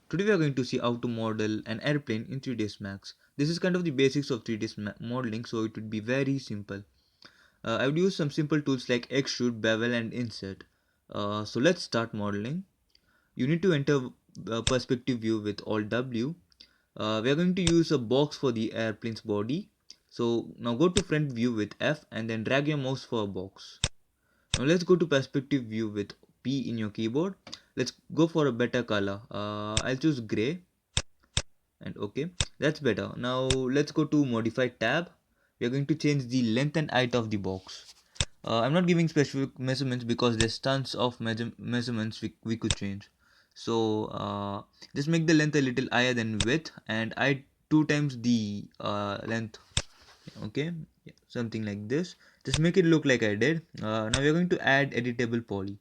Today we are going to see how to model an airplane in 3ds Max. This is kind of the basics of 3ds modeling, so it would be very simple. I would use some simple tools like extrude, bevel and insert. So let's start modeling. You need to enter perspective view with Alt W. We are going to use a box for the airplane's body. So now go to front view with F and then drag your mouse for a box. Now let's go to perspective view with P in your keyboard. Let's go for a better color. I'll choose gray and okay, that's better. Now let's go to modify tab. We are going to change the length and height of the box. I'm not giving specific measurements because there's tons of measurements we could change. So just make the length a little higher than width and height 2 times the length. Okay, yeah, something like this. Just make it look like I did. Now we're going to add editable poly.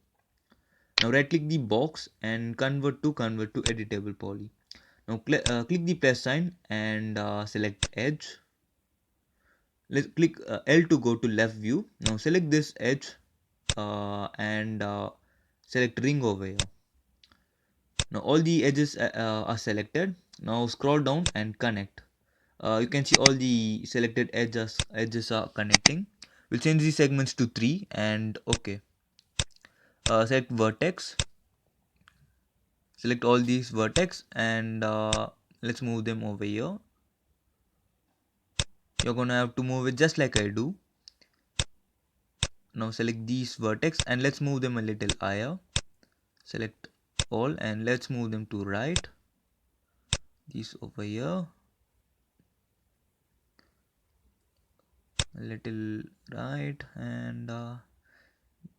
Now right click the box and convert to editable poly. Now click the plus sign and select edge. Let's click L to go to left view. Now select this edge and select ring over here. Now all the edges are selected. Now scroll down and connect. You can see all the selected edges are connecting. We'll change the segments to 3 and okay. Select vertex. Select all these vertex and let's move them over here. You're gonna have to move it just like I do. Now select these vertex and let's move them a little higher. Select all and let's move them to right. These over here. A little right and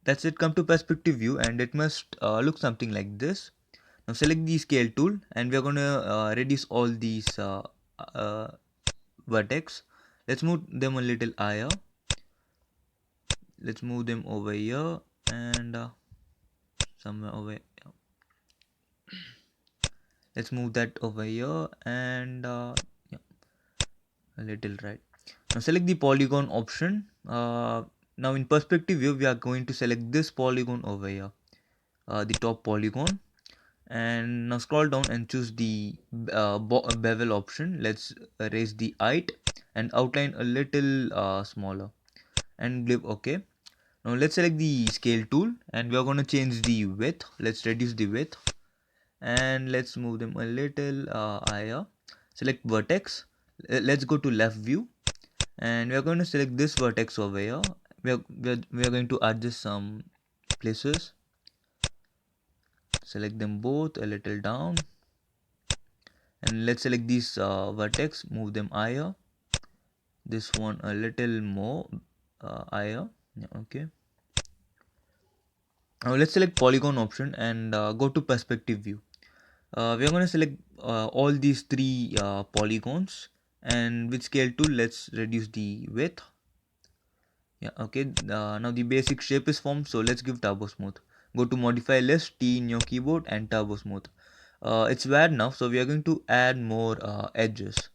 that's it. Come to perspective view and it must look something like this. Now select the scale tool and we're gonna reduce all these uh, vertex. Let's move them a little higher. Let's move them over here and somewhere over here. Let's move that over here and yeah, a little right. Now select the polygon option. Now in perspective view we are going to select this polygon over here, the top polygon, and now scroll down and choose the bevel option. Let's raise the height and outline a little smaller and click OK. Now let's select the scale tool and we are going to change the width. Let's reduce the width and let's move them a little higher. Select vertex. Let's go to left view and we are going to select this vertex over here. We are going to adjust some places. Select them both a little down and let's select these vertex, move them higher. This one a little more higher. Yeah, okay. Now let's select polygon option and go to perspective view. We are going to select all these 3 polygons and with scale tool let's reduce the width. Yeah, okay. Now the basic shape is formed, so let's give turbo smooth. Go to modify list, T in your keyboard and turbo smooth. It's bad now, so we are going to add more edges.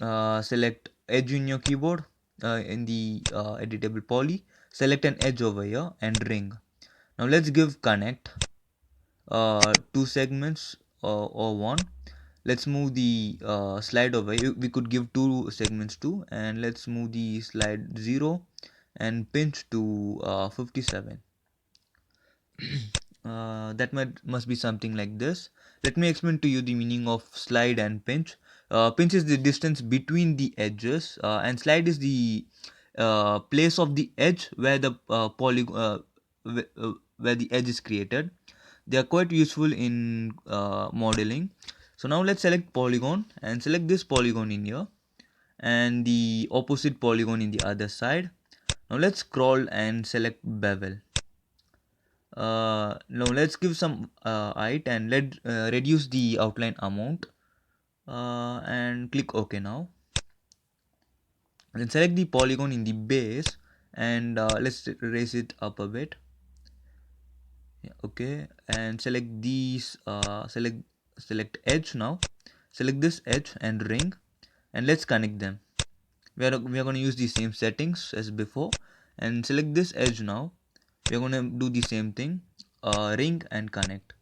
Select edge in your keyboard in the editable poly. Select an edge over here and ring. Now let's give connect 2 segments or one. Let's move the slide over. We could give 2 segments too, and let's move the slide 0 and pinch to 57. That must be something like this. Let me explain to you the meaning of slide and pinch. Pinch is the distance between the edges, and slide is the place of the edge where the where the edge is created. They are quite useful in modeling. So now let's select polygon and select this polygon in here and the opposite polygon in the other side. Now let's scroll and select bevel. Now let's give some height and let reduce the outline amount and click OK. Now then select the polygon in the base and let's raise it up a bit. Yeah, okay, and select these select edge. Now select this edge and ring and let's connect them. We are going to use the same settings as before and select this edge. Now we are going to do the same thing, ring and connect.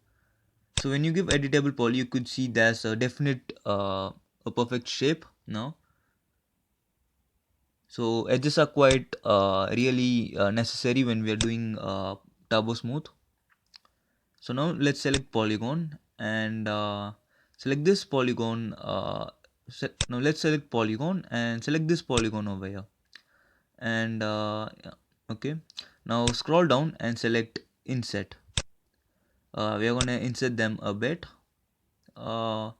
So when you give editable poly, you could see there's a definite a perfect shape now. So edges are quite really necessary when we are doing turbo smooth. So now let's select polygon and select this polygon. Now let's select polygon and select this polygon over here. And yeah, okay. Now scroll down and select inset. We are gonna insert them a bit. Uh,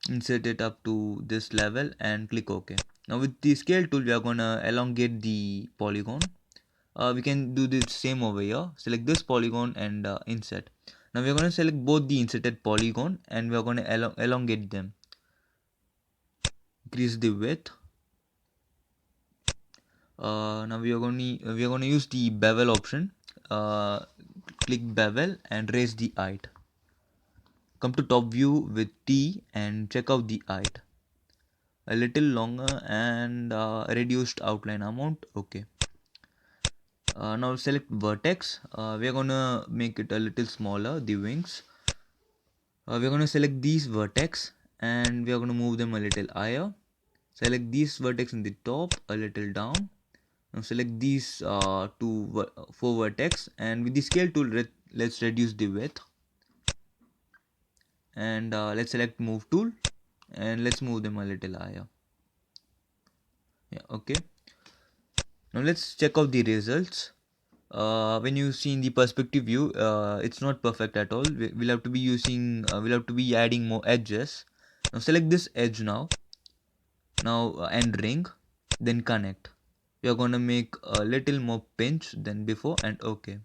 Insert it up to this level and click OK. Now with the scale tool, we are gonna elongate the polygon. We can do the same over here. Select this polygon and insert. Now we are going to select both the inserted polygon and we are going to elongate them. Increase the width. Now we are going to use the bevel option. Click bevel and raise the height. Come to top view with T and check out the height. A little longer and reduced outline amount. Okay. Now select vertex. We are gonna make it a little smaller, the wings. We're gonna select these vertex and we are gonna move them a little higher. Select these vertex in the top, a little down. Now select these four vertex and with the scale tool, let's reduce the width. And let's select move tool and let's move them a little higher. Yeah, okay. Now let's check out the results. When you see in the perspective view, it's not perfect at all. We'll have to be adding more edges. Now select this edge now and ring, then connect. We are gonna make a little more pinch than before and okay.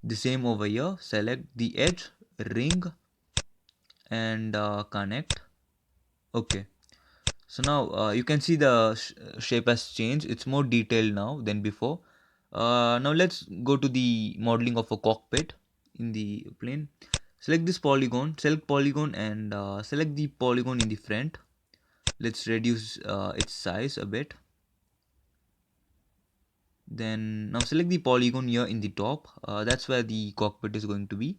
The same over here. Select the edge, ring, and connect. Okay. So now you can see the shape has changed. It's more detailed now than before. Now let's go to the modeling of a cockpit in the plane. Select this polygon, select polygon and select the polygon in the front. Let's reduce its size a bit. Then now select the polygon here in the top. That's where the cockpit is going to be.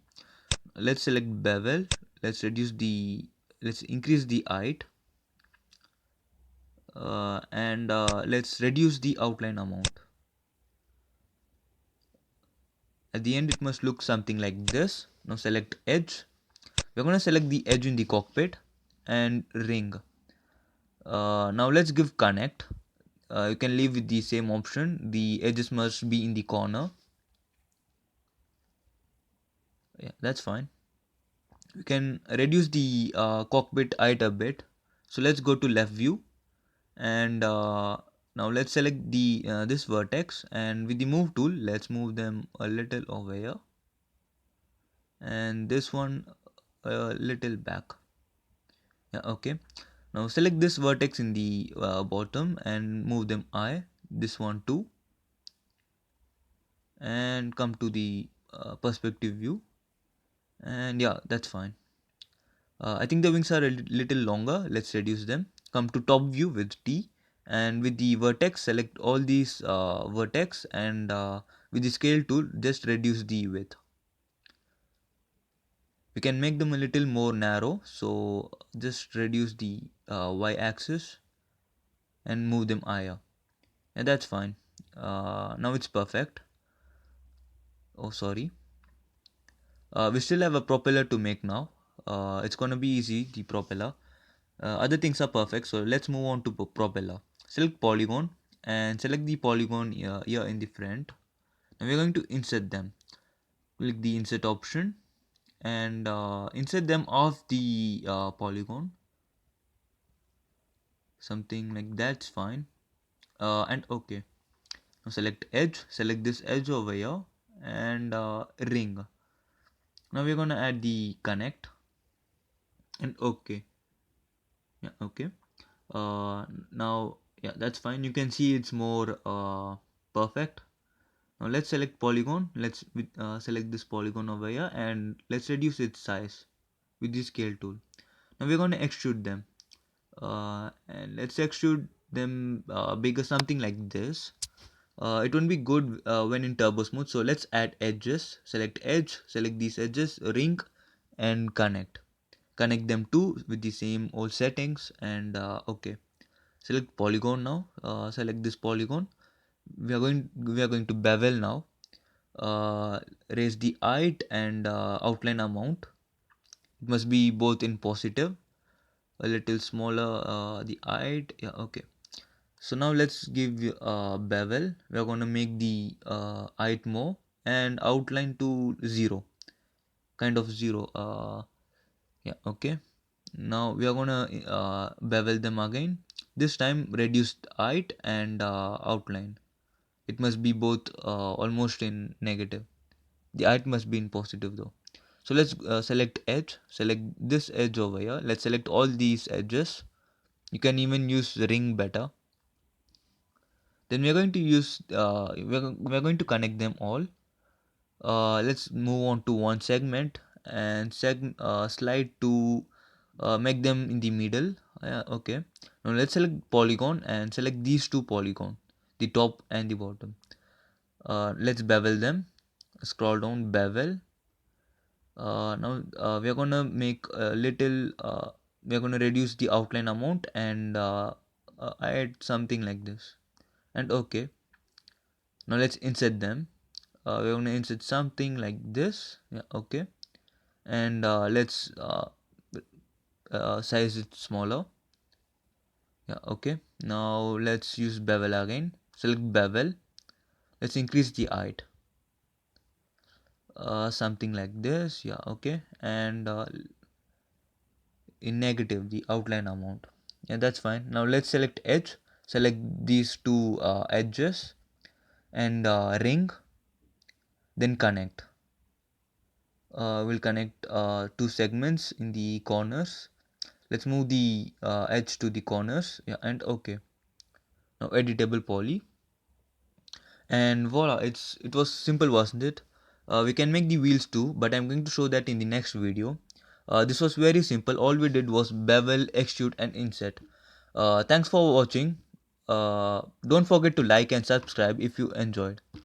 Let's select bevel. Let's increase the height. And let's reduce the outline amount. At the end it must look something like this. Now select edge. We're going to select the edge in the cockpit and ring. Now let's give connect. You can leave with the same option. The edges must be in the corner. Yeah, that's fine. We can reduce the cockpit height a bit. So let's go to left view and now let's select the this vertex and with the move tool let's move them a little over here and this one a little back. Yeah, okay. Now select this vertex in the bottom and move them high. This one too. And come to the perspective view. And yeah, that's fine. I think the wings are a little longer. Let's reduce them. Come to top view with T. And with the vertex, select all these vertex and with the scale tool, just reduce the width. We can make them a little more narrow. So just reduce the y-axis and move them higher. And that's fine. Now it's perfect. Oh, sorry. We still have a propeller to make now. It's gonna be easy, the propeller. Other things are perfect, so let's move on to propeller. Select polygon and select the polygon here in the front. Now we're going to insert them. Click the insert option and insert them off the polygon. Something like that's fine. And okay. Now select edge, select this edge over here and ring. Now we're gonna add the connect and okay. Yeah, okay. Now yeah, that's fine. You can see it's more perfect. Now let's select polygon. Let's select this polygon over here and let's reduce its size with the scale tool. Now we're going to extrude them and let's extrude them bigger, something like this. It won't be good when in turbo smooth, so let's add edges. Select edge, select these edges, ring and connect them two with the same old settings. And okay, select polygon now. Select this polygon. We are going to bevel now. uh, Raise the height and outline amount. It must be both in positive, a little smaller, the height. Yeah, okay. So now let's give bevel. We are going to make the height more and outline to 0, kind of 0. Yeah, okay. Now we are going to bevel them again. This time reduced height and outline. It must be both almost in negative. The height must be in positive though. So let's select edge. Select this edge over here. Let's select all these edges. You can even use the ring better. Then we are going to use we are going to connect them all. Let's move on to one segment and slide to make them in the middle. Okay. Now let's select polygon and select these two polygon, the top and the bottom. Let's bevel them. Scroll down, bevel. Now we are gonna make a little. We are gonna reduce the outline amount and add something like this. And okay. Now let's insert them. We're gonna insert something like this. Yeah, okay. And let's size it smaller. Yeah, okay. Now let's use bevel again. Select bevel. Let's increase the height. Something like this. Yeah, okay. And in negative the outline amount. Yeah, that's fine. Now let's select edge. Select these two edges and ring. Then connect. We'll connect two segments in the corners. Let's move the edge to the corners. Yeah, and okay. Now editable poly. And voila, it was simple, wasn't it? We can make the wheels too, but I'm going to show that in the next video. This was very simple. All we did was bevel, extrude and insert. Thanks for watching. Don't forget to like and subscribe if you enjoyed.